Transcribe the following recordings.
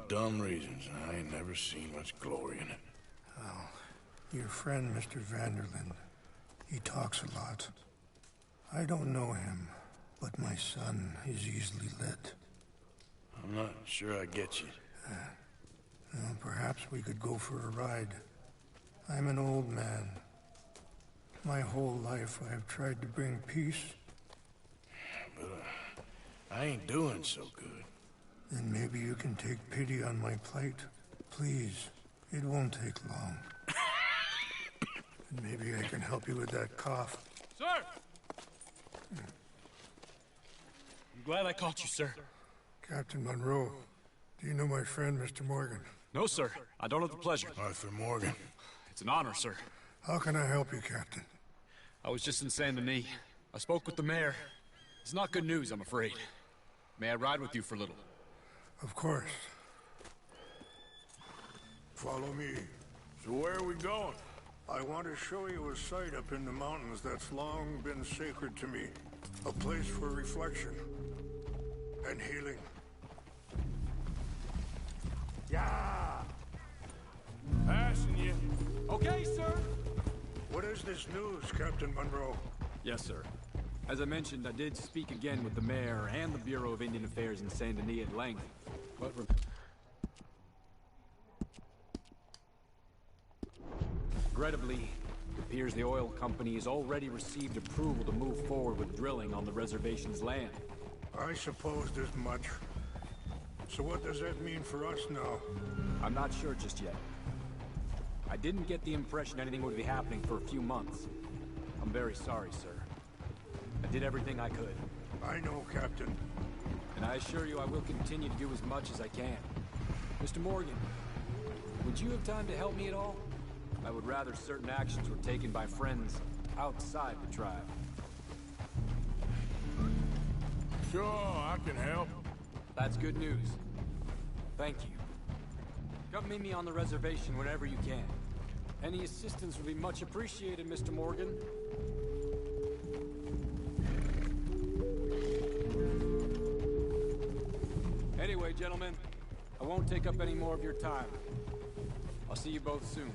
dumb reasons, and I ain't never seen much glory in it. Well, your friend, Mr. Vanderlyn, he talks a lot. I don't know him, but my son is easily led. I'm not sure I get you. Well, perhaps we could go for a ride. I'm an old man. My whole life I have tried to bring peace. But I ain't doing so good. Then maybe you can take pity on my plight. Please, it won't take long. And maybe I can help you with that cough. Sir! I'm glad I caught you, sir. Captain Monroe, do you know my friend, Mr. Morgan? No, sir. I don't have the pleasure. Arthur Morgan. It's an honor, sir. How can I help you, Captain? I was just in Saint Denis. I spoke with the mayor. It's not good news, I'm afraid. May I ride with you for a little? Of course. Follow me. So where are we going? I want to show you a site up in the mountains that's long been sacred to me. A place for reflection and healing. Yeah! Passing you. Okay, sir! What is this news, Captain Monroe? Yes, sir. As I mentioned, I did speak again with the mayor and the Bureau of Indian Affairs in Saint Denis at length, but regrettably, it appears the oil company has already received approval to move forward with drilling on the reservation's land. I supposed as much. So what does that mean for us now? I'm not sure just yet. I didn't get the impression anything would be happening for a few months. I'm very sorry, sir. I did everything I could. I know, Captain. And I assure you I will continue to do as much as I can. Mr. Morgan, would you have time to help me at all? I would rather certain actions were taken by friends outside the tribe. Sure, I can help. That's good news. Thank you. Come meet me on the reservation whenever you can. Any assistance would be much appreciated, Mr. Morgan. Anyway, gentlemen, I won't take up any more of your time. I'll see you both soon.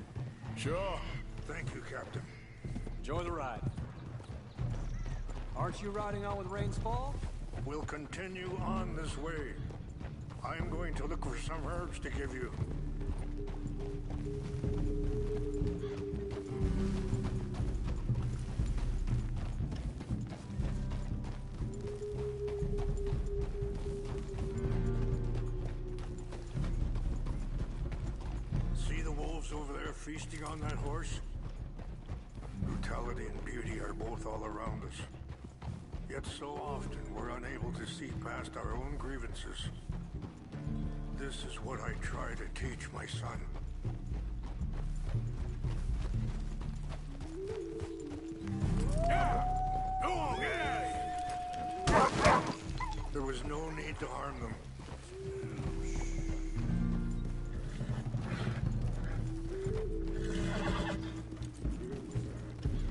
Sure. Thank you, Captain. Enjoy the ride. Aren't you riding on with Rains Fall? We'll continue on this way. I'm going to look for some herbs to give you. See the wolves over there feasting on that horse? Brutality and beauty are both all around us. Yet so often we're unable to see past our own grievances. This is what I try to teach my son. Yeah! Go on, get out of here! There was no need to harm them.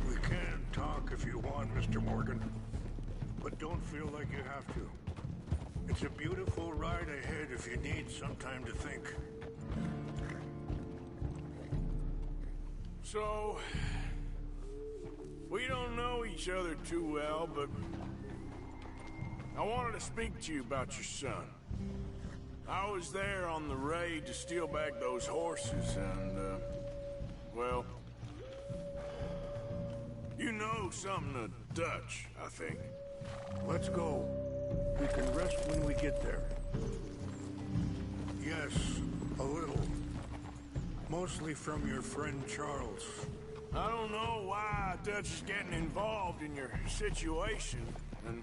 We can talk if you want, Mr. Morgan. But don't feel like you have to. It's a beautiful ride ahead if you need some time to think. So, we don't know each other too well, but I wanted to speak to you about your son. I was there on the raid to steal back those horses, and, well, you know something of Dutch, I think. Let's go. We can rest when we get there. Yes, a little. Mostly from your friend Charles. I don't know why Dutch is getting involved in your situation, and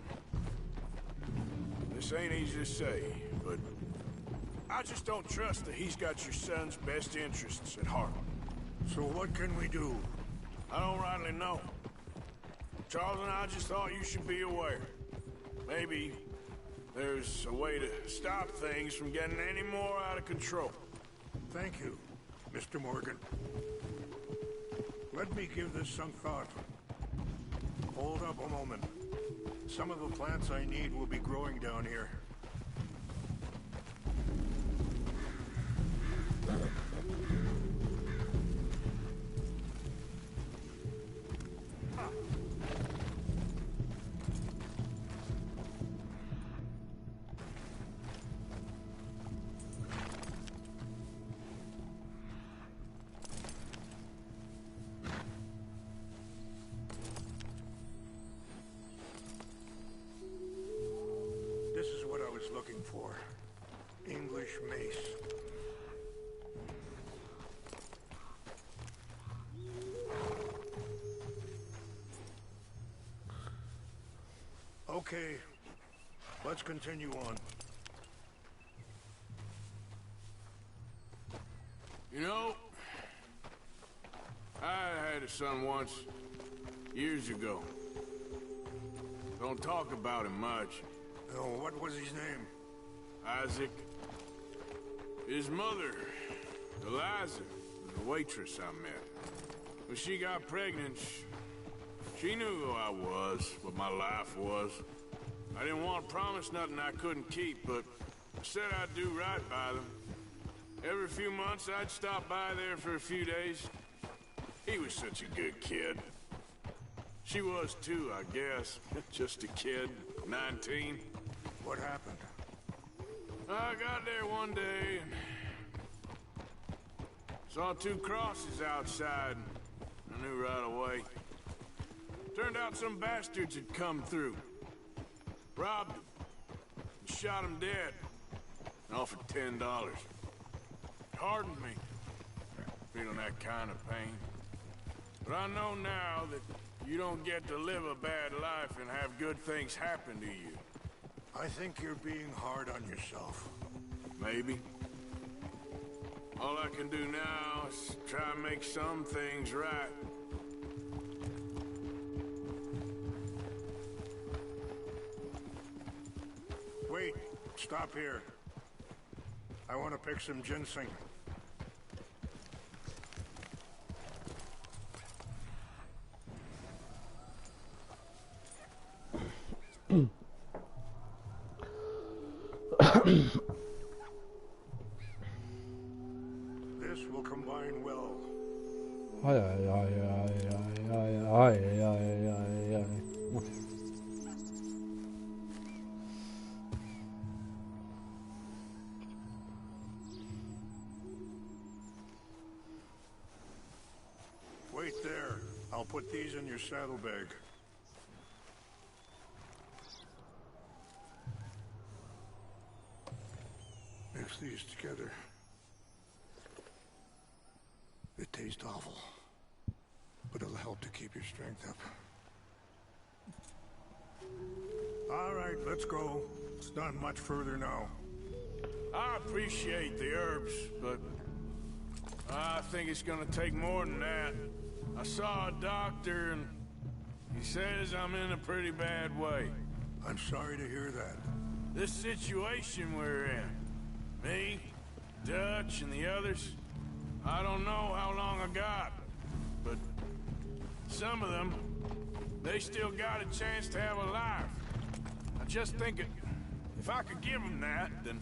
this ain't easy to say, but I just don't trust that he's got your son's best interests at heart. So what can we do? I don't rightly know. Charles and I just thought you should be aware. Maybe there's a way to stop things from getting any more out of control. Thank you, Mr. Morgan. Let me give this some thought. Hold up a moment. Some of the plants I need will be growing down here. looking for. English mace. Okay, let's continue on. You know, I had a son once, years ago. Don't talk about him much. Oh, what was his name? Isaac. His mother, Eliza, the waitress I met. When she got pregnant, she knew who I was, what my life was. I didn't want to promise nothing I couldn't keep, but I said I'd do right by them. Every few months, I'd stop by there for a few days. He was such a good kid. She was too, I guess. Just a kid, 19. What happened? I got there one day and saw two crosses outside. I knew right away. Turned out some bastards had come through. Robbed him. And shot him dead. And offered $10. Hardened me. Feeling that kind of pain. But I know now that you don't get to live a bad life and have good things happen to you. I think you're being hard on yourself. Maybe. All I can do now is try and make some things right. Wait, stop here. I want to pick some ginseng. This will combine well. Wait there. I'll put these in your saddlebag. Mix these together. It tastes awful, but it'll help to keep your strength up. All right, let's go. It's not much further now. I appreciate the herbs, but I think it's gonna take more than that. I saw a doctor and he says I'm in a pretty bad way. I'm sorry to hear that. This situation we're in, me, Dutch, and the others, I don't know how long I got, but some of them, they still got a chance to have a life. I just think if I could give them that, then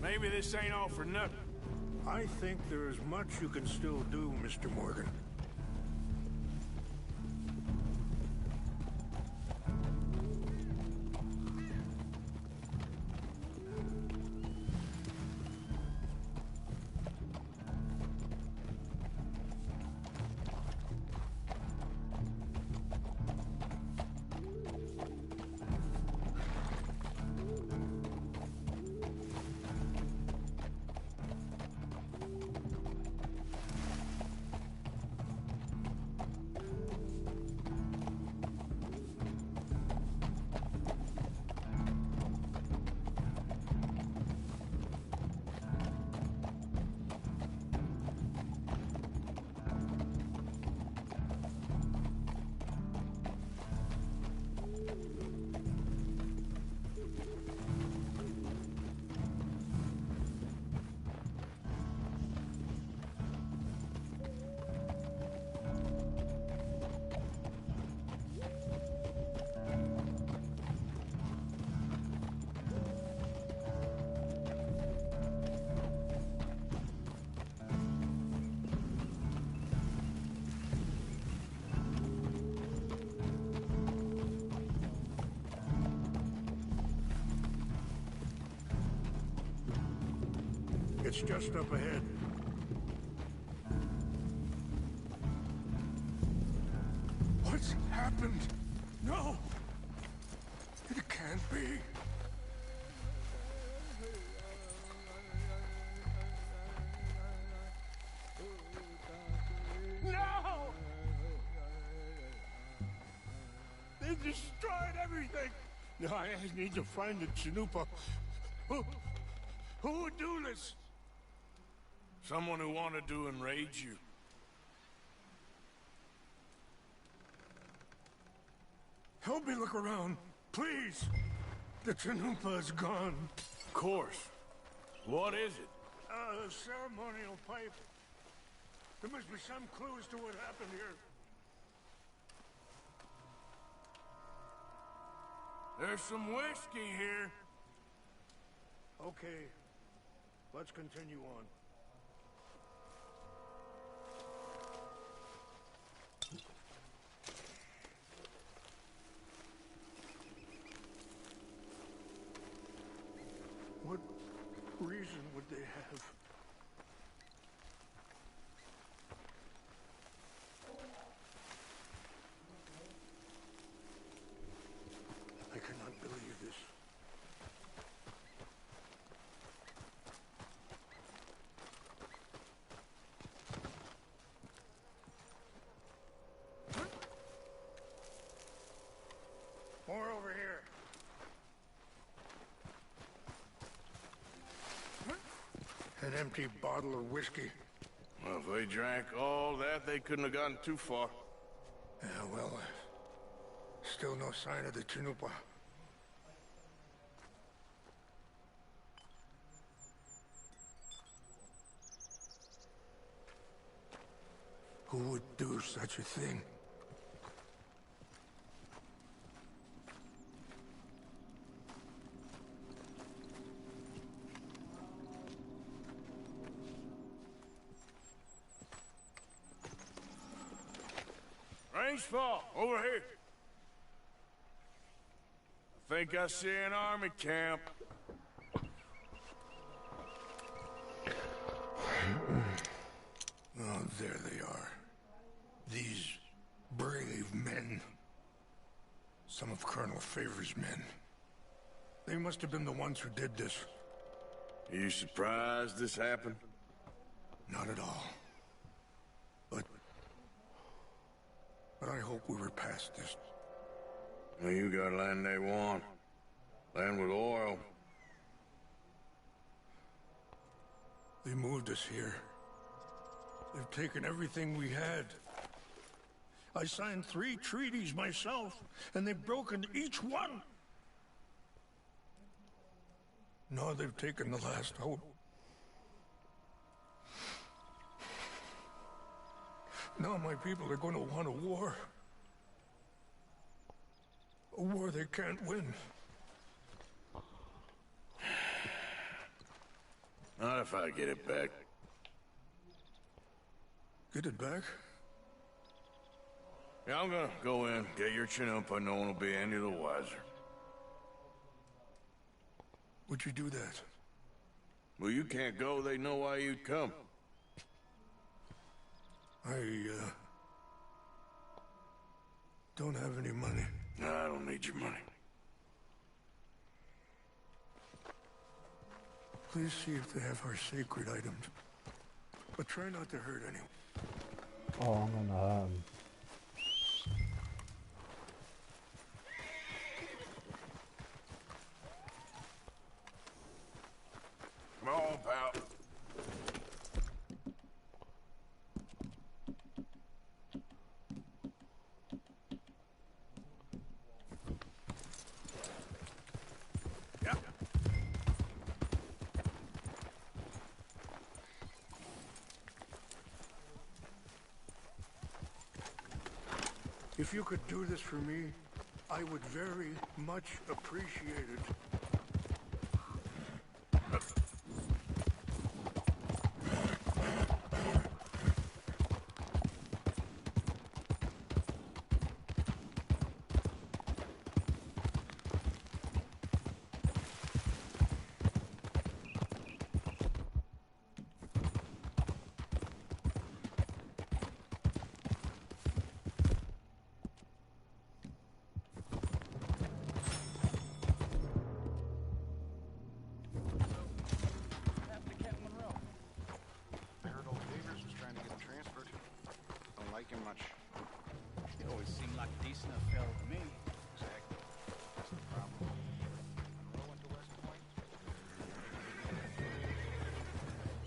maybe this ain't all for nothing. I think there is much you can still do, Mr. Morgan. It's just up ahead. What's happened? No! It can't be. I need to find the Chanupa. Who would do this? Someone who wanted to enrage you. Help me look around, please. The Chanupa is gone. Of course. What is it? A ceremonial pipe. There must be some clues to what happened here. There's some whiskey here. Okay, let's continue on. What reason would they have? I cannot believe this. More over here. An empty bottle of whiskey. Well, if they drank all that, they couldn't have gotten too far. Yeah, well, still no sign of the Chanupa. Who would do such a thing? Range fall, over here. I think I see an army camp. Oh, there they are. These brave men. Some of Colonel Favor's men. They must have been the ones who did this. Are you surprised this happened? Not at all. But I hope we were past this. Well, you got land they want. Land with oil. They moved us here. They've taken everything we had. I signed 3 treaties myself, and they've broken each one. Now they've taken the last hope. Now my people are going to want a war. A war they can't win. Not if I get it back. Get it back? Yeah, I'm gonna go in, get your chin up, and no one will be any the wiser. Would you do that? Well, you can't go, they know why you'd come. I, don't have any money. No, I don't need your money. Please see if they have our sacred items. But try not to hurt anyone. Oh, I'm gonna hurt him. Come on, pal. Yeah. If you could do this for me, I would very much appreciate it.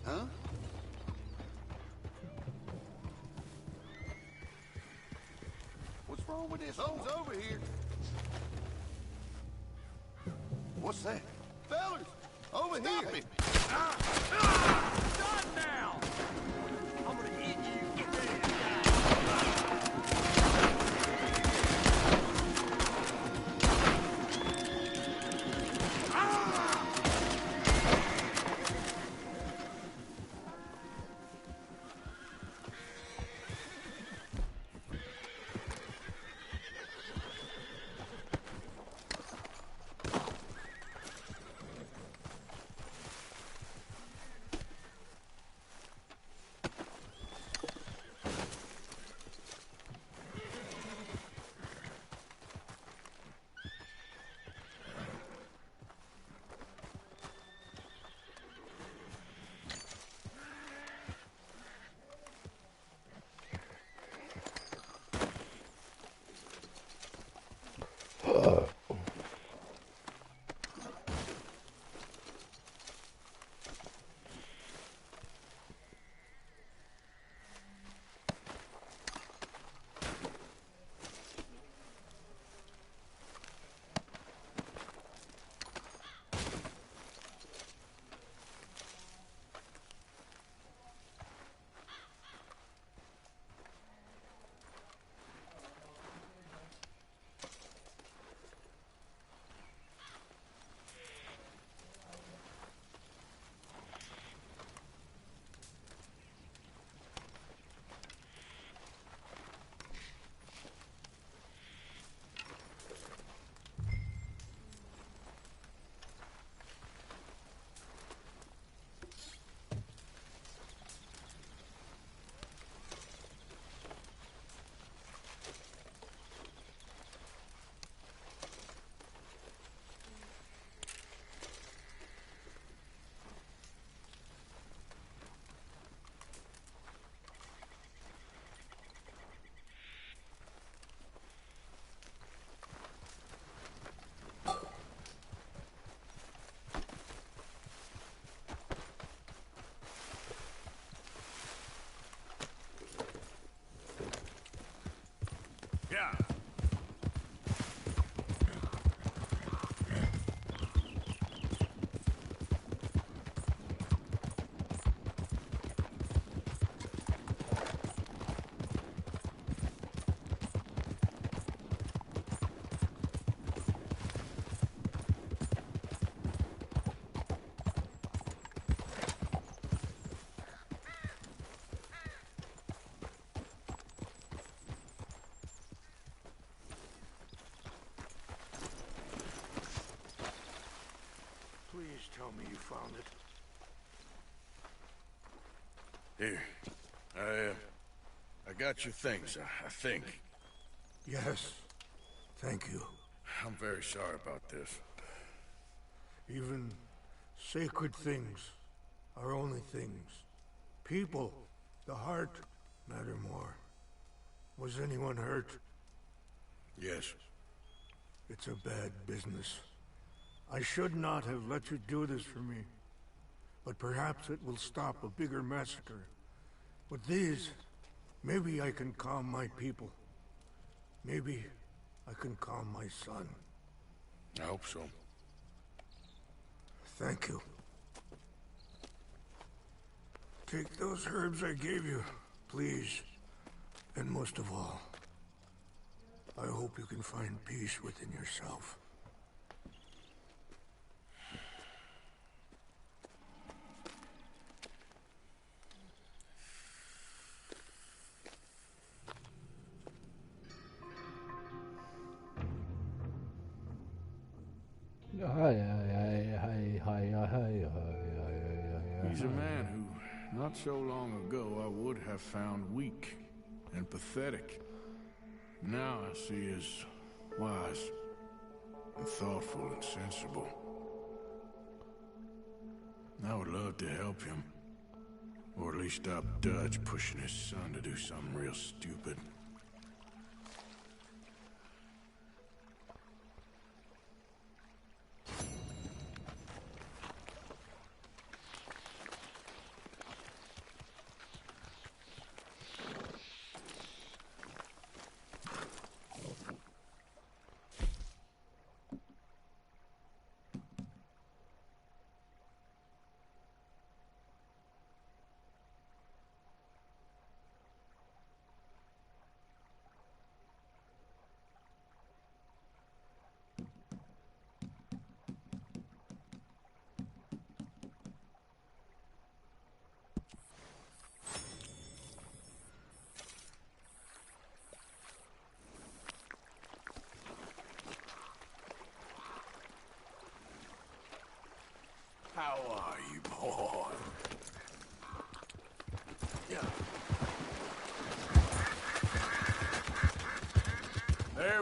Huh? What's wrong with this? Someone's over here. What's that? Fellas! Over here! Stop it! Stop now! I'm gonna hit you. Get ready to die. Yeah. Please tell me you found it. Here. I got your things, I think. Yes. Thank you. I'm very sorry about this. Even sacred things are only things. People, the heart, matter more. Was anyone hurt? Yes. It's a bad business. I should not have let you do this for me. But perhaps it will stop a bigger massacre. With these, maybe I can calm my people. Maybe I can calm my son. I hope so. Thank you. Take those herbs I gave you, please. And most of all, I hope you can find peace within yourself. He's a man who, not so long ago, I would have found weak and pathetic. Now I see as wise and thoughtful and sensible. I would love to help him. Or at least stop Dutch pushing his son to do something real stupid.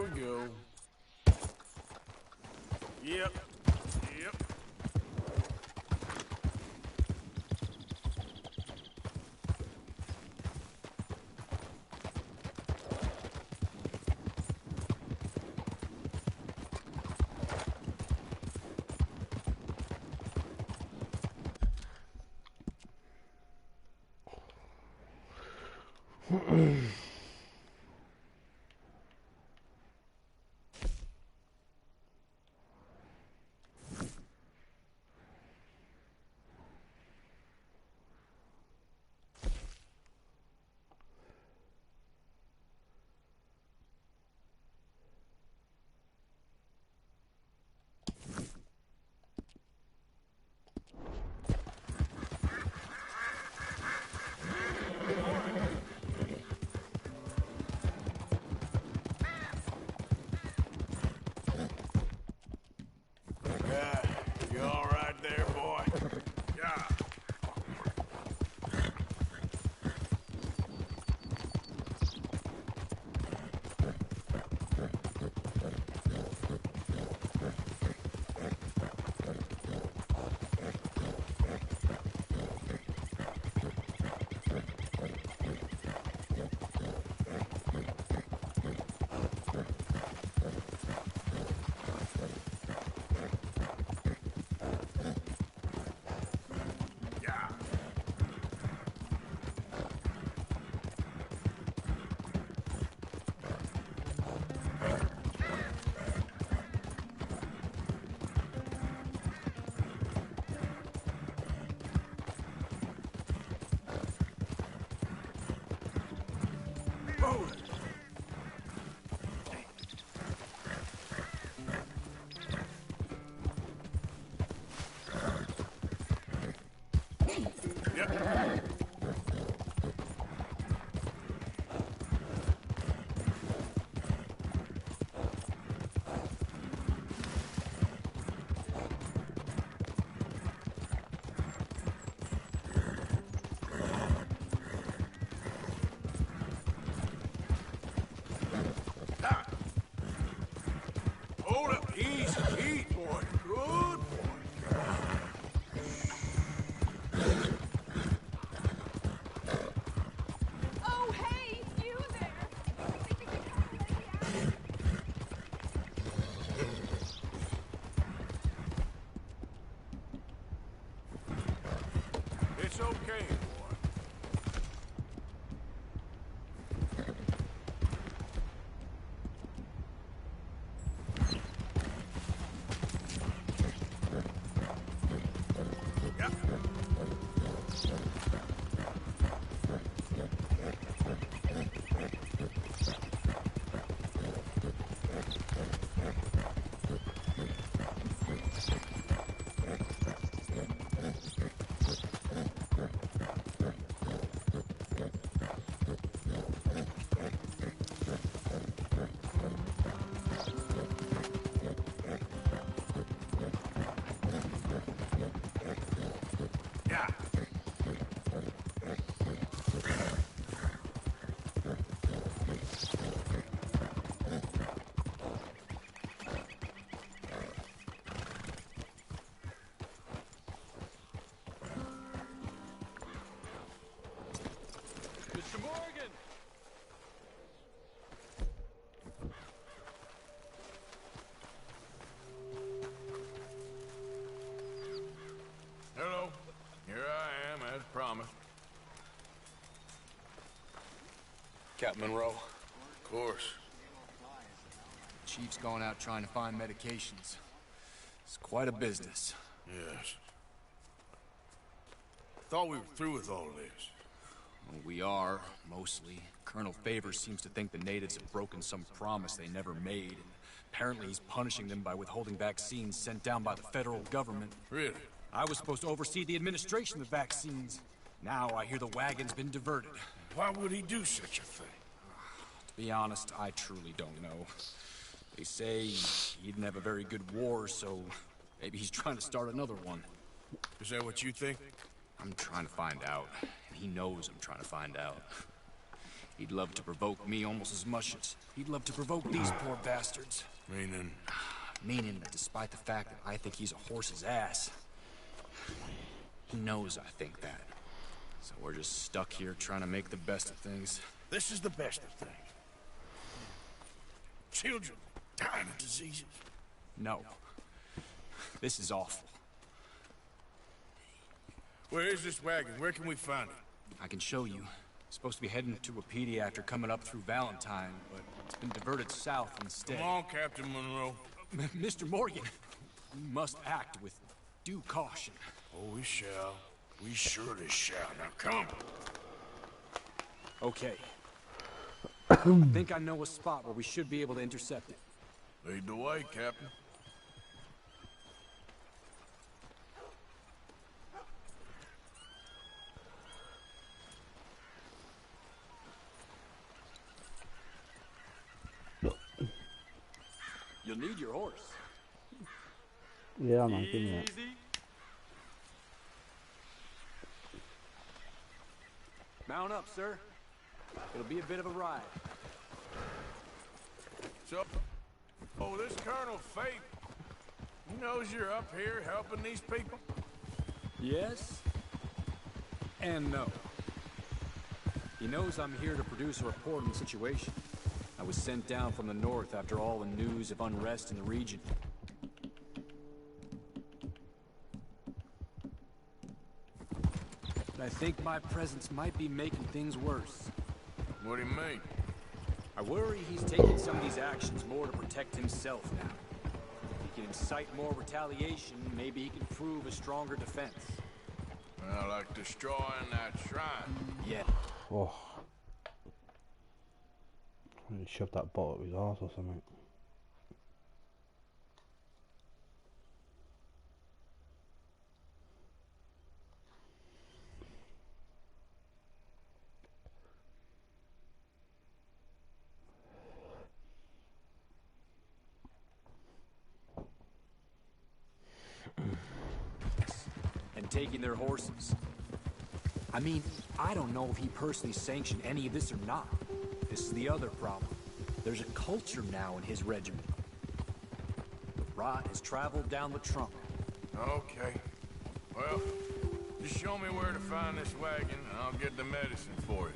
There we go. Yep. Yep. You all right there, boy? Yeah. Hold up, easy, boy. Good boy. Oh, hey, you there! It's okay, boy. Mr. Morgan! Hello. Here I am, as promised. Captain Monroe. Of course. Chief's going out trying to find medications. It's quite a business. Yes. Thought we were through with all of this. Well, we are, mostly. Colonel Favors seems to think the natives have broken some promise they never made, and apparently he's punishing them by withholding vaccines sent down by the federal government. Really? I was supposed to oversee the administration of the vaccines. Now I hear the wagon's been diverted. Why would he do such a thing? To be honest, I truly don't know. They say he didn't have a very good war, so maybe he's trying to start another one. Is that what you think? I'm trying to find out, and he knows I'm trying to find out. He'd love to provoke me almost as much as he'd love to provoke these poor bastards. Meaning? Meaning that despite the fact that I think he's a horse's ass, he knows I think that. So we're just stuck here trying to make the best of things. This is the best of things. Children dying of diseases. No. This is awful. Where is this wagon? Where can we find it? I can show you. Supposed to be heading to a pediatric coming up through Valentine, but it's been diverted south instead. Come on, Captain Monroe. Mr. Morgan, we must act with due caution. Oh, we shall. We surely shall. Now come. Okay. I think I know a spot where we should be able to intercept it. Lead the way, Captain. You'll need your horse. Yeah, man, give me that. Easy. Mount up, sir. It'll be a bit of a ride. So, this Colonel Fate, he knows you're up here helping these people? Yes and no. He knows I'm here to produce a report on the situation. I was sent down from the north after all the news of unrest in the region. But I think my presence might be making things worse. What do you mean? I worry he's taking some of these actions more to protect himself now. If he can incite more retaliation, maybe he can prove a stronger defense. Well, like destroying that shrine. Yeah. Oh. He shoved that bottle up his arse or something. And taking their horses. I mean, I don't know if he personally sanctioned any of this or not. This is the other problem. There's a culture now in his regiment. The rot has traveled down the trunk. Okay. Well, just show me where to find this wagon, and I'll get the medicine for it.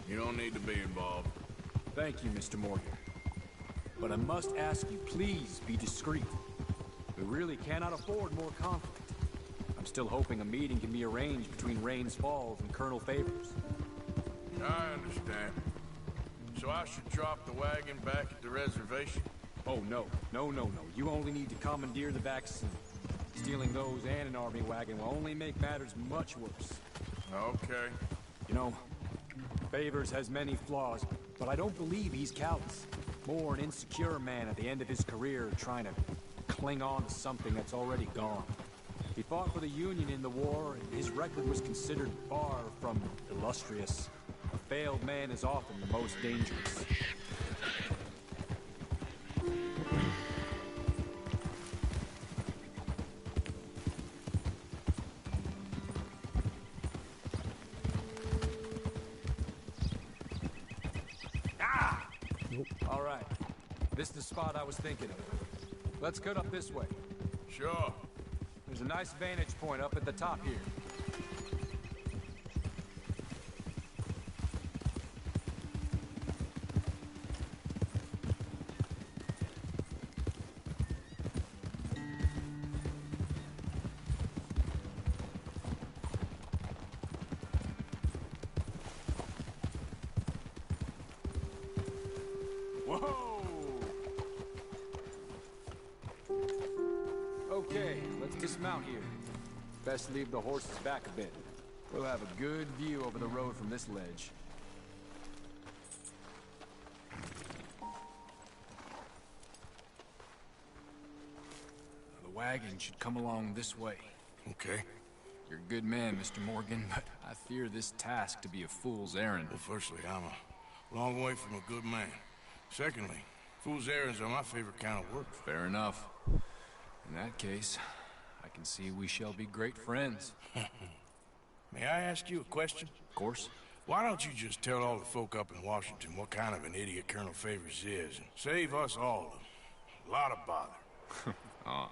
You don't need to be involved. Thank you, Mr. Morgan. But I must ask you, please be discreet. We really cannot afford more conflict. I'm still hoping a meeting can be arranged between Rains Falls and Colonel Favors. I understand. So I should drop the wagon back at the reservation? Oh, no. No. You only need to commandeer the vaccine. Stealing those and an army wagon will only make matters much worse. Okay. You know, Favors has many flaws, but I don't believe he's callous. More an insecure man at the end of his career trying to cling on to something that's already gone. He fought for the Union in the war, and his record was considered far from illustrious. A failed man is often the most dangerous. Ah! All right. This is the spot I was thinking of. Let's cut up this way. Sure. There's a nice vantage point up at the top here. Whoa! Okay, let's dismount here. Best leave the horses back a bit. We'll have a good view over the road from this ledge. The wagon should come along this way. Okay. You're a good man, Mr. Morgan, but I fear this task to be a fool's errand. Well, firstly, I'm a long way from a good man. Secondly, fool's errands are my favorite kind of work. Fair enough. In that case, I can see we shall be great friends. May I ask you a question? Of course. Why don't you just tell all the folk up in Washington what kind of an idiot Colonel Favors is, and save us all a lot of bother?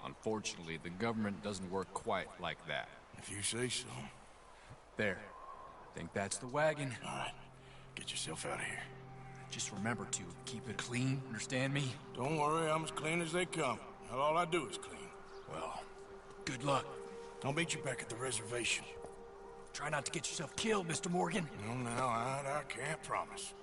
Unfortunately, the government doesn't work quite like that. If you say so. There. I think that's the wagon. All right, get yourself out of here. Just remember to keep it clean, understand me? Don't worry, I'm as clean as they come. Not all I do is clean. Well, good luck. I'll meet you back at the reservation. Try not to get yourself killed, Mr. Morgan. No, now, I can't promise.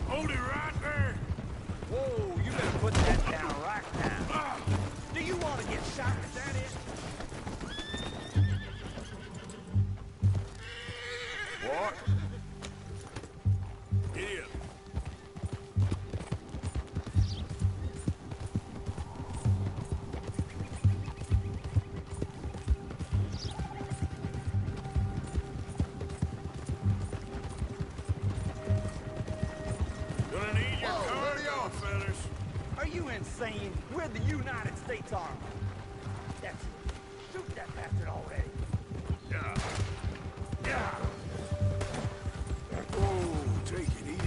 Hold it right there! Whoa, you better put that down right now. Do you want to get shot? Is that it? What? Idiot. Gonna need your cardio, fellas. Are you insane? We're the United States Army. That's it. Shoot that bastard already. Yeah. Yeah. Oh, take it easy.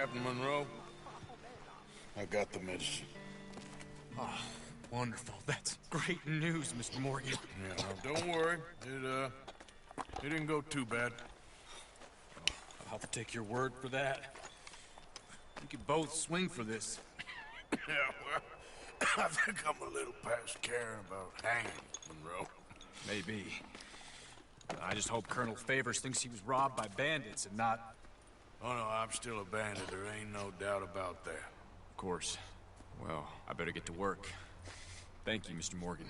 Captain Monroe. I got the medicine. Oh, wonderful. That's great news, Mr. Morgan. Yeah, no, don't worry. It didn't go too bad. I'll have to take your word for that. We could both swing for this. Yeah, well, I think I'm a little past caring about hanging, Monroe. Maybe. I just hope Colonel Favors thinks he was robbed by bandits and not... Oh, no, I'm still a bandit. There ain't no doubt about that. Of course. Well, I better get to work. Thank you, Mr. Morgan.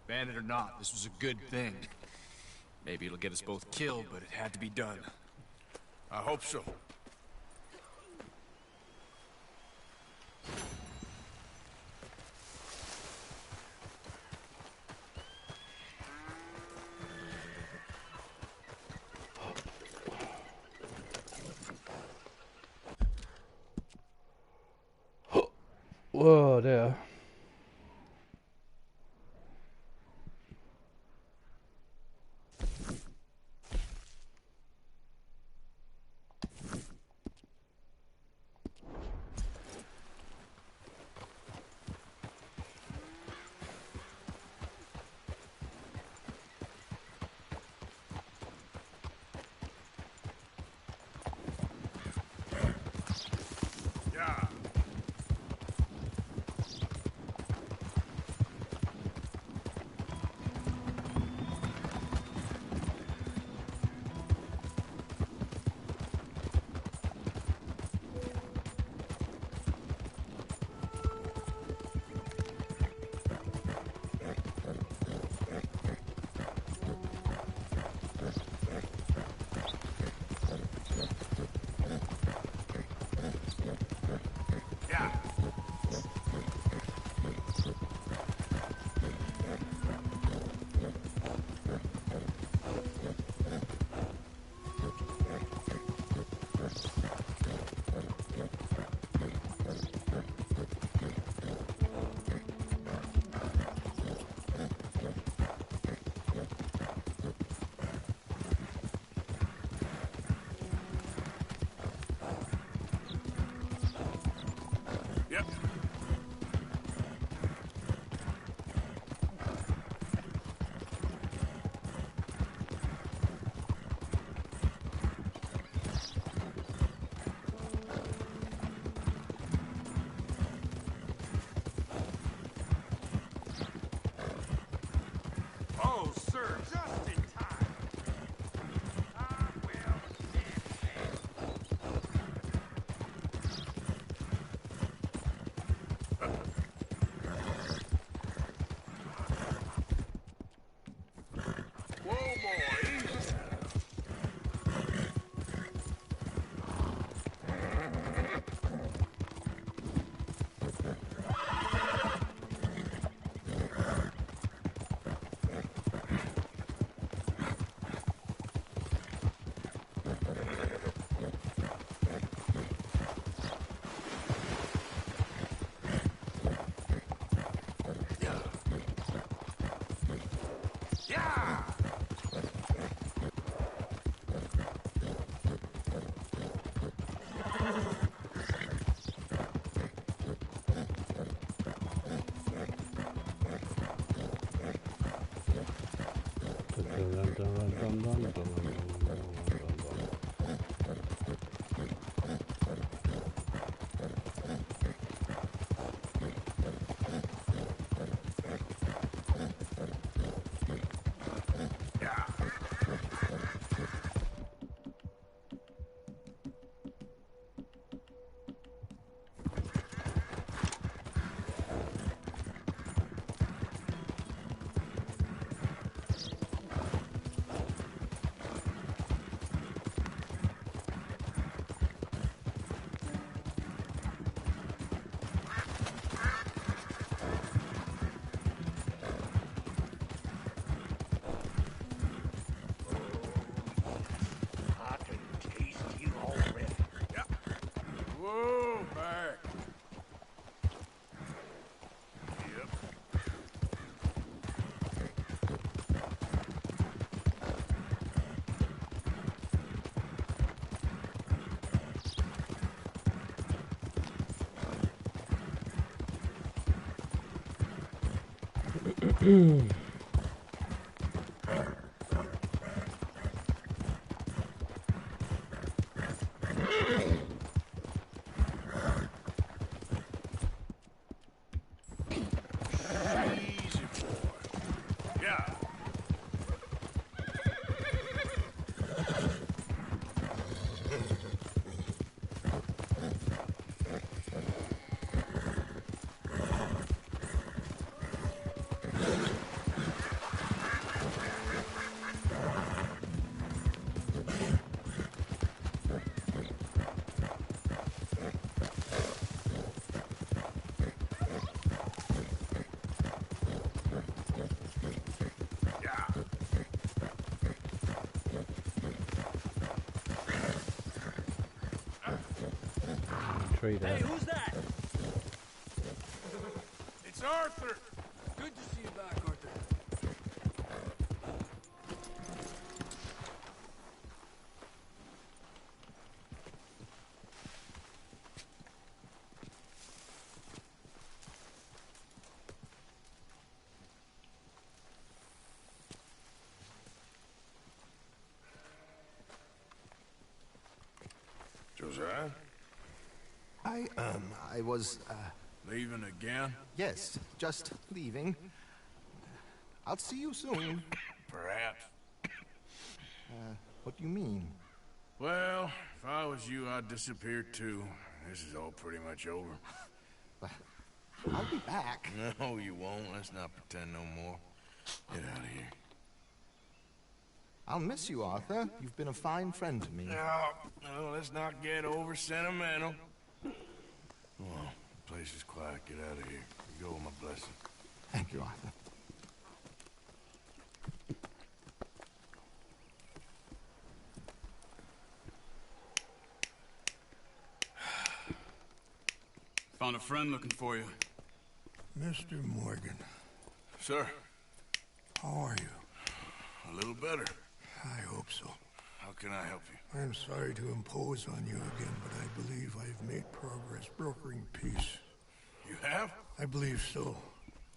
Bandit or not, this was a good thing. Maybe it'll get us both killed, but it had to be done. I hope so. Whoa, there. Yep. Oh, sir, just in time. Ah, well, Whoa, boy. Yeah! Easy, boy. Yeah. Tree there. Hey, who's that? It's Arthur. Good to see you back, Arthur. Josiah? I was, Leaving again? yes, just leaving. I'll see you soon. Perhaps. What do you mean? Well, if I was you, I'd disappear too. This is all pretty much over. I'll be back. No, you won't. Let's not pretend no more. Get out of here. I'll miss you, Arthur. You've been a fine friend to me. No, let's not get over sentimental. Come on, the place is quiet. Get out of here. You go with my blessing. Thank you, Arthur. Found a friend looking for you. Mr. Morgan, Sir, how are you? a little better. I hope so. How can I help you? I'm sorry to impose on you again, but I believe I've made progress brokering peace. You have? I believe so.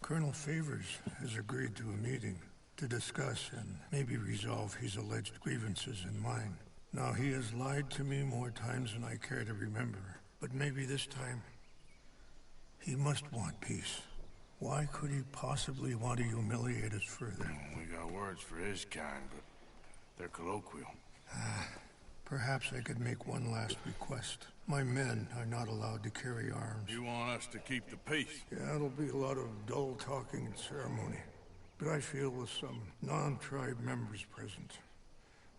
Colonel Favors has agreed to a meeting to discuss and maybe resolve his alleged grievances and mine. Now, he has lied to me more times than I care to remember, but maybe this time he must want peace. Why could he possibly want to humiliate us further? We got words for his kind, but they're colloquial. Perhaps I could make one last request. My men are not allowed to carry arms. You want us to keep the peace? Yeah, it'll be a lot of dull talking and ceremony. But I feel with some non-tribe members present,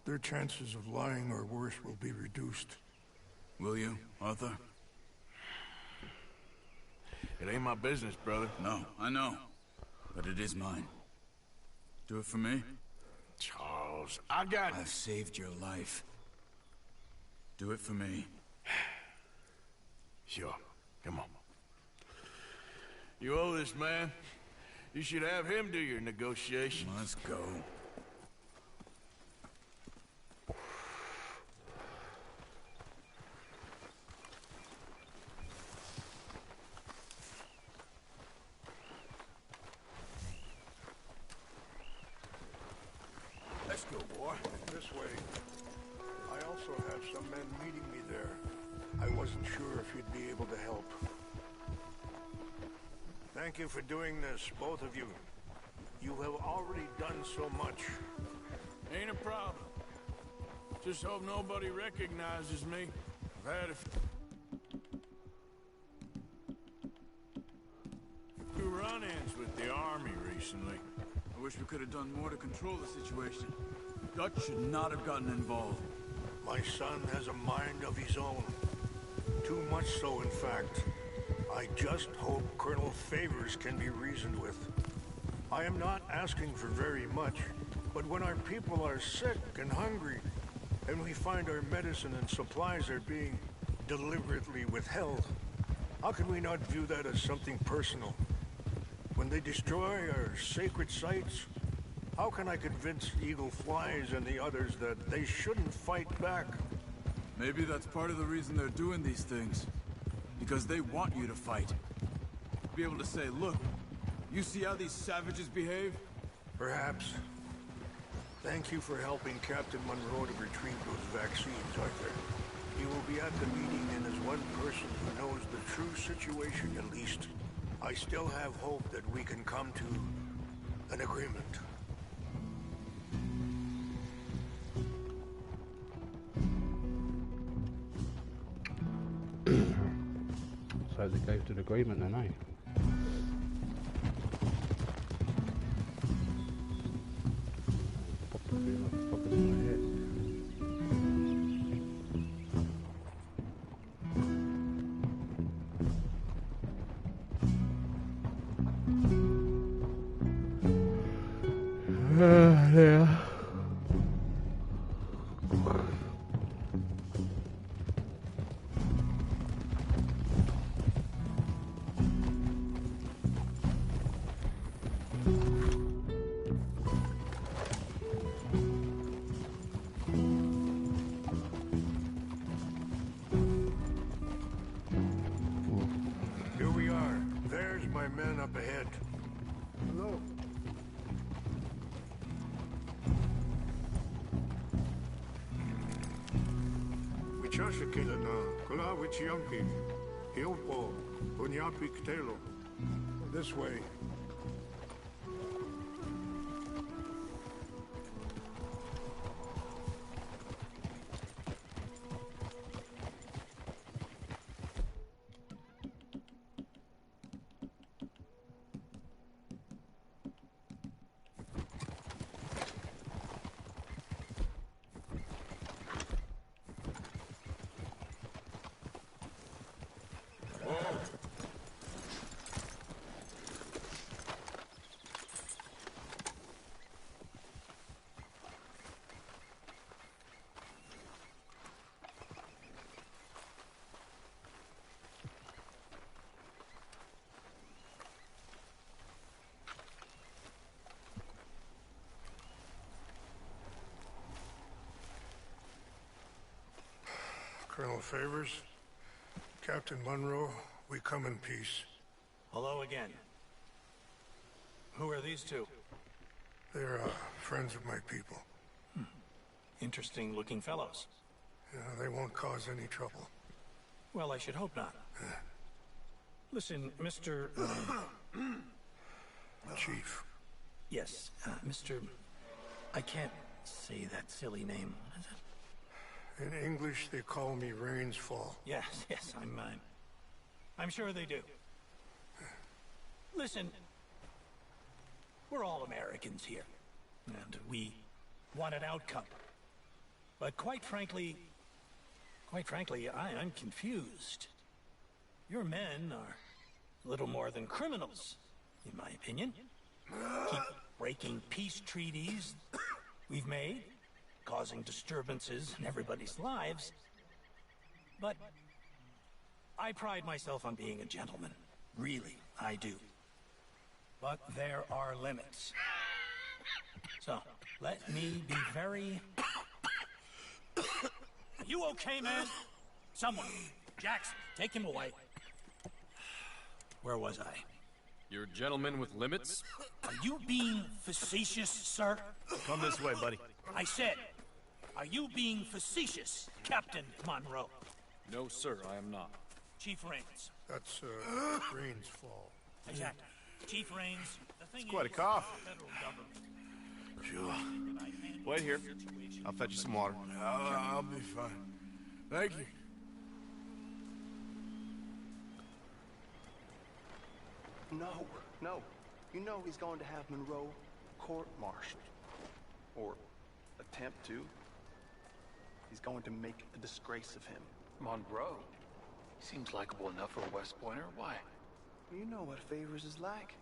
their chances of lying or worse will be reduced. Will you, Arthur? It ain't my business, brother. No, I know. But it is mine. Do it for me? Charles, I got... I've saved your life. Do it for me. Sure. Come on. You owe this man. You should have him do your negotiation. Let's go. Let's go, boy. This way. I also have some men meeting me there. I wasn't sure if you'd be able to help. Thank you for doing this, both of you. You have already done so much. Ain't a problem. Just hope nobody recognizes me. I've had a few run-ins with the army recently. I wish we could have done more to control the situation. Dutch should not have gotten involved. My son has a mind of his own. Too much so, in fact. I just hope Colonel Favors can be reasoned with. I am not asking for very much, but when our people are sick and hungry, and we find our medicine and supplies are being deliberately withheld, how can we not view that as something personal? When they destroy our sacred sites, how can I convince Eagle Flies and the others that they shouldn't fight back? Maybe that's part of the reason they're doing these things. Because they want you to fight. Be able to say, look, You see how these savages behave? Perhaps. Thank you for helping Captain Monroe to retrieve those vaccines, Arthur. He will be at the meeting, and as one person who knows the true situation at least, I still have hope that we can come to an agreement. So they go to the agreement then, eh? Yeah. Here we are. There's my men up ahead. Hello. This way. Colonel Favors, Captain Monroe, we come in peace. Hello again. Who are these two? They're friends of my people. Interesting looking fellows. Yeah, they won't cause any trouble. Well, I should hope not. Listen, Mr. Chief. Yes, Mr. I can't say that silly name. What is it? In English, they call me Rains Fall. Yes, I'm sure they do. Listen, we're all Americans here, and we want an outcome. But quite frankly, I'm confused. Your men are little more than criminals, in my opinion. Keep breaking peace treaties we've made, causing disturbances in everybody's lives. But I pride myself on being a gentleman. Really, I do. But there are limits. So, let me be very... Are you okay, man? Someone. Jackson, take him away. Where was I? You're a gentleman with limits? Are you being facetious, sir? Come this way, buddy. I said, are you being facetious, Captain Monroe? No, sir, I am not. Chief Rains. That's, Rains Fall. Exactly. Chief Rains, the thing It's quite a is, cough. the federal government. Sure. Wait here. I'll fetch you some water. I'll be fine. Thank you. No. You know he's going to have Monroe court-martialed. Or attempt to. He's going to make a disgrace of him. Monroe? He seems likable enough for a West Pointer. Why? You know what Favors is like.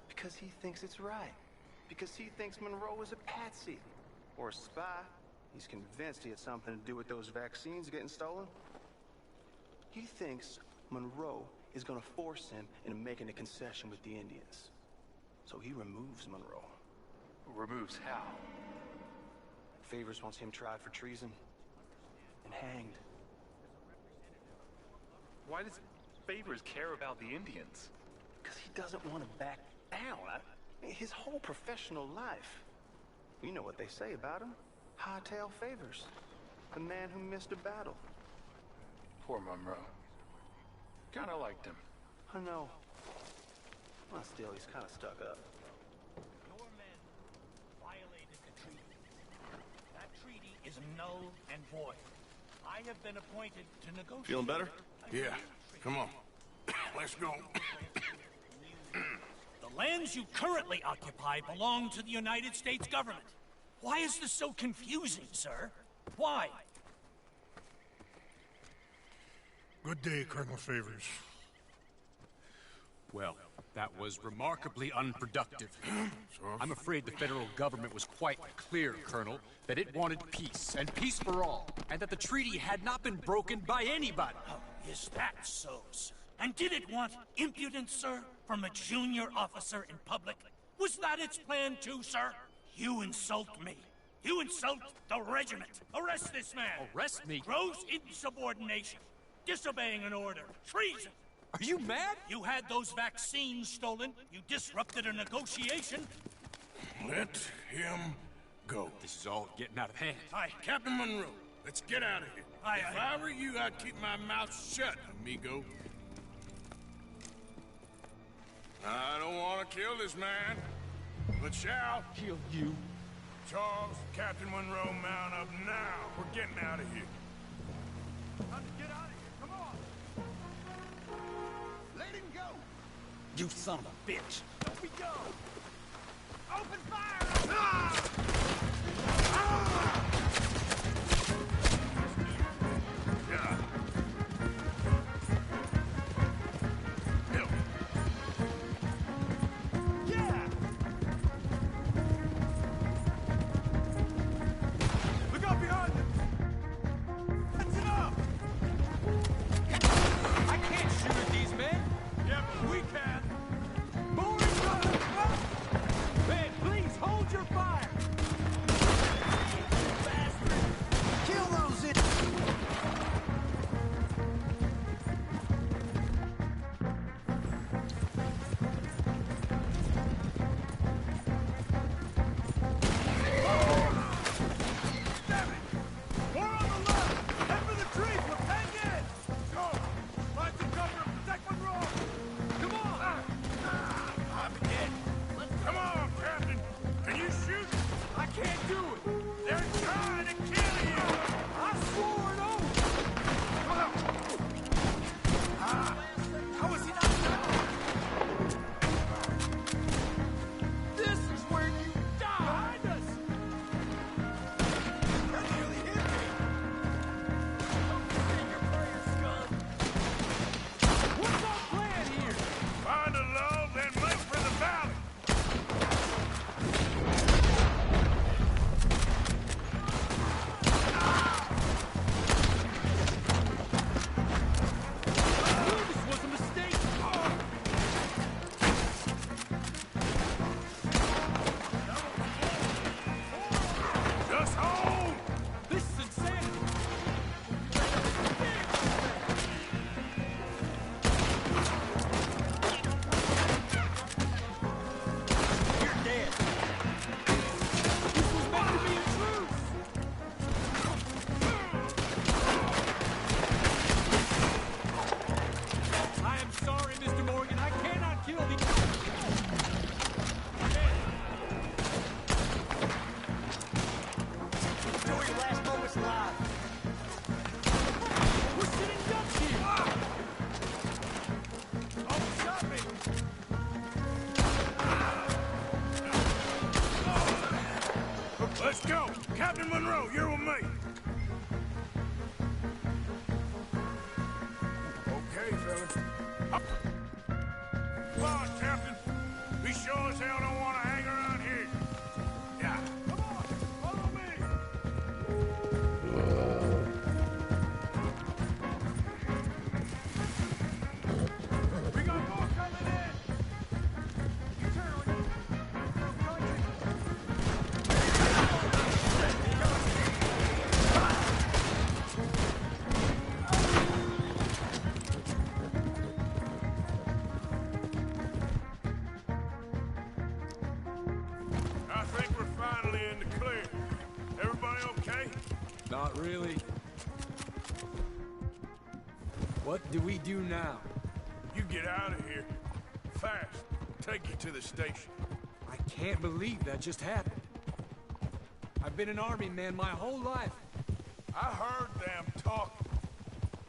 Because he thinks it's right. Because he thinks Monroe is a patsy. Or a spy. He's convinced he had something to do with those vaccines getting stolen. He thinks Monroe is gonna force him into making a concession with the Indians. So he removes Monroe. Removes how? Favors wants him tried for treason and hanged. Why does Favors care about the Indians? Because he doesn't want to back down. His whole professional life. You know what they say about him. Hightail favors. The man who missed a battle. Poor Monroe. Kinda liked him. I know. Well, still, he's kind of stuck up. Your men violated the treaty. That treaty is null and void. I have been appointed to negotiate. Feeling better? Yeah. Come on. Let's go. The lands you currently occupy belong to the United States government. Why is this so confusing, sir? Why? Good day, Colonel Favors. Well, that was remarkably unproductive. I'm afraid the federal government was quite clear, Colonel, that it wanted peace, and peace for all, and that the treaty had not been broken by anybody. Oh, is that so, sir? And did it want impudence, sir, from a junior officer in public? Was that its plan too, sir? You insult me. You insult the regiment. Arrest this man. Arrest me? Gross insubordination. Disobeying an order. Treason. Are you mad? You had those vaccines stolen. You disrupted a negotiation. Let him go. This is all getting out of hand. Captain Monroe, let's get out of here. If I were you, I'd keep my mouth shut, amigo. I don't want to kill this man, but shall kill you. Charles, Captain Monroe, mount up now. We're getting out of here. Time to get out of here. Come on. Let him go. You son of a bitch. Don't we go. Open fire. Yeah. Yeah. Look out behind him. That's enough. I can't shoot at these men. Yeah, but we can. Ben, please hold your fire. Kill those in. Damn it! More on the left! Head for the trees! We're penned in! Go! Find some cover and protect Monroe! Come on! I'm in. Come on, Captain. Can you shoot? I can't do it! They're trying to kill you. I swore an oath! How is he not down? This is where you die! Behind us! That nearly hit me! Don't say your prayers, scum! What's our plan here? Find a lull, then make for the valley. I knew this was a mistake. Just hold. This is insanity. You're dead. This was meant to be a truce. I am sorry, Mr. Morgan. I cannot kill the... Enjoy your last moments alive! We're sitting ducks here. Oh, shot me! Let's go. Captain Monroe, you're with me. Okay, fellas. Up. Come on, Captain. We sure as hell don't want to hang around here. Yeah. Come on, follow me. We got more coming in! You turn on you! okay? Not really. What do we do now? You get out of here. Fast. Take you to the station. I can't believe that just happened. I've been an army man my whole life. I heard them talking.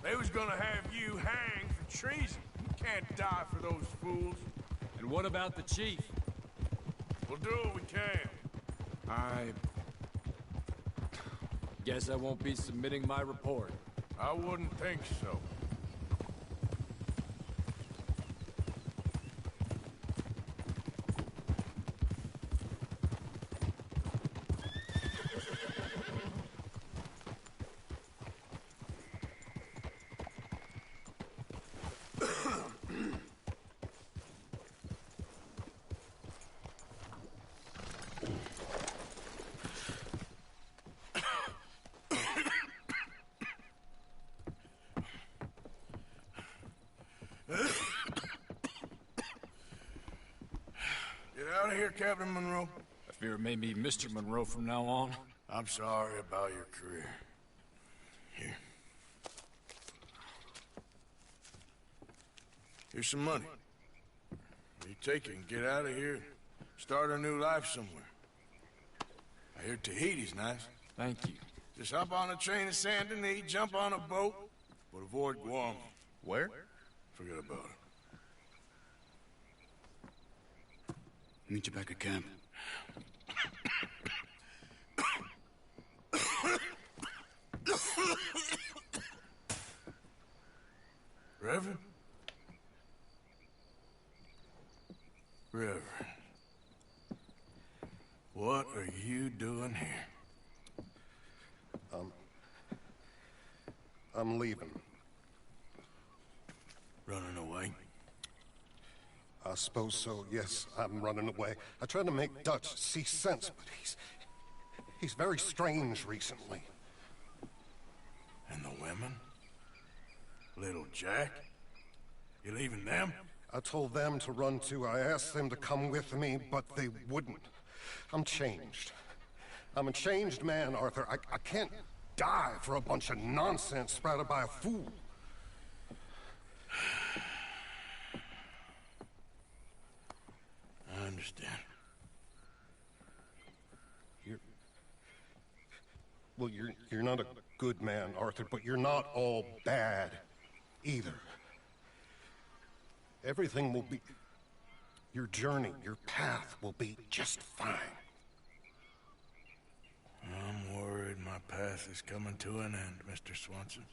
They was gonna have you hanged for treason. You can't die for those fools. And what about the chief? We'll do what we can. I guess I won't be submitting my report. I wouldn't think so. Get out of here, Captain Monroe. I fear it may be Mr. Monroe from now on. I'm sorry about your career. Here. Here's some money. You take it and get out of here. Start a new life somewhere. I hear Tahiti's nice. Thank you. Just hop on a train to Saint Denis, jump on a boat, but avoid Guam. Where? Forget about it. Meet you back at camp. Reverend? Reverend. What are you doing here? I'm leaving. Running away? I suppose so, yes. I'm running away. I tried to make Dutch see sense, but he's very strange recently. And the women? Little Jack? You leaving them? I told them to run too. I asked them to come with me, but they wouldn't. I'm changed. I'm a changed man, Arthur. I can't die for a bunch of nonsense sprouted by a fool. I understand. You're not a good man, Arthur, but you're not all bad either. Everything will be... Your journey, your path will be just fine. I'm worried my path is coming to an end, Mr. Swanson.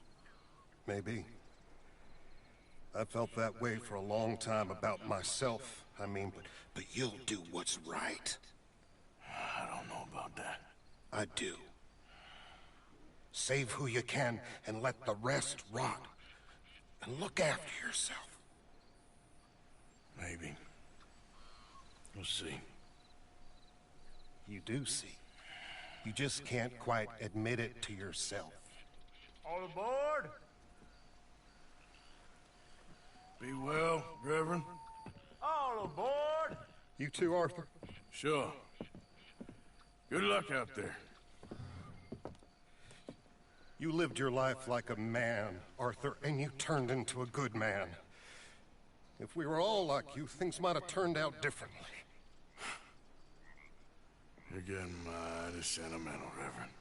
Maybe. I felt that way for a long time about myself. I mean, but you'll do what's right. I don't know about that. I do. Save who you can and let the rest rot. And look after yourself. Maybe. We'll see. You do see. You just can't quite admit it to yourself. All aboard! Be well, Reverend. All aboard! You too, Arthur? Sure. Good luck out there. You lived your life like a man, Arthur, and you turned into a good man. If we were all like you, things might have turned out differently. You're getting mighty sentimental, Reverend.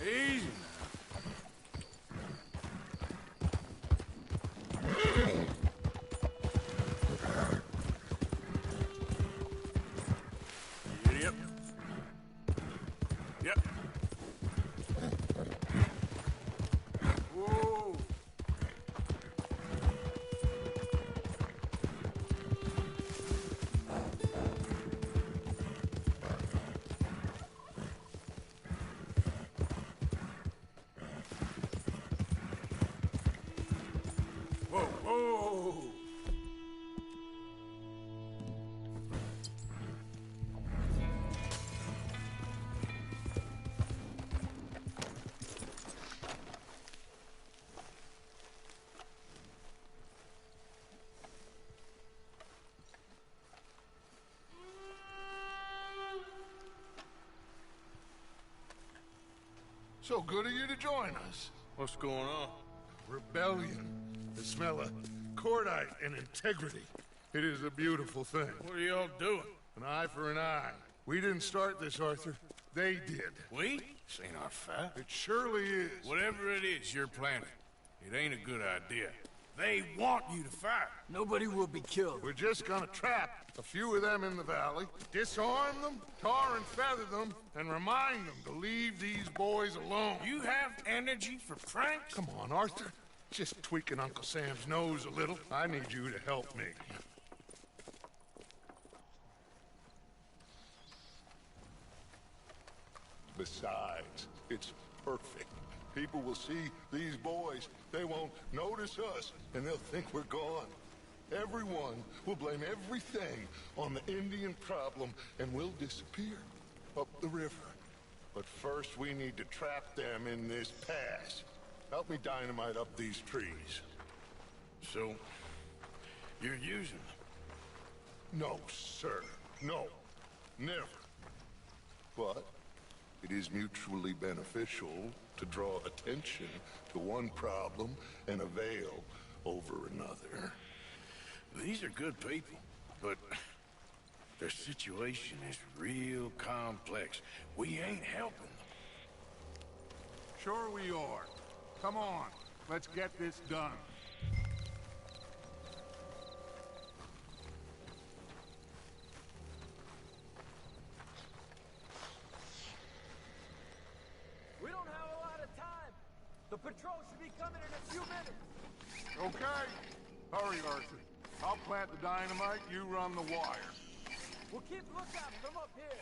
Easy now. Yep. Yep. Whoa. Whoa, whoa. So good of you to join us. What's going on? Rebellion. The smell of cordite and integrity. It is a beautiful thing. What are y'all doing? An eye for an eye. We didn't start this, Arthur. They did. We? This ain't our fight. It surely is. Whatever it is you're planning, it ain't a good idea. They want you to fight. Nobody will be killed. We're just gonna trap a few of them in the valley, disarm them, tar and feather them, and remind them to leave these boys alone. You have energy for pranks? Come on, Arthur. Just tweaking Uncle Sam's nose a little. I need you to help me. Besides, it's perfect. People will see these boys. They won't notice us, and they'll think we're gone. Everyone will blame everything on the Indian problem, and we'll disappear up the river. But first, we need to trap them in this pass. Help me dynamite up these trees. So, you're using them? No, sir. No. Never. But it is mutually beneficial to draw attention to one problem and avail over another. These are good people, but their situation is real complex. We ain't helping them. Sure we are. Come on, let's get this done. We don't have a lot of time. The patrol should be coming in a few minutes. Okay. Hurry, Arthur. I'll plant the dynamite, you run the wire. We'll keep lookout from up here.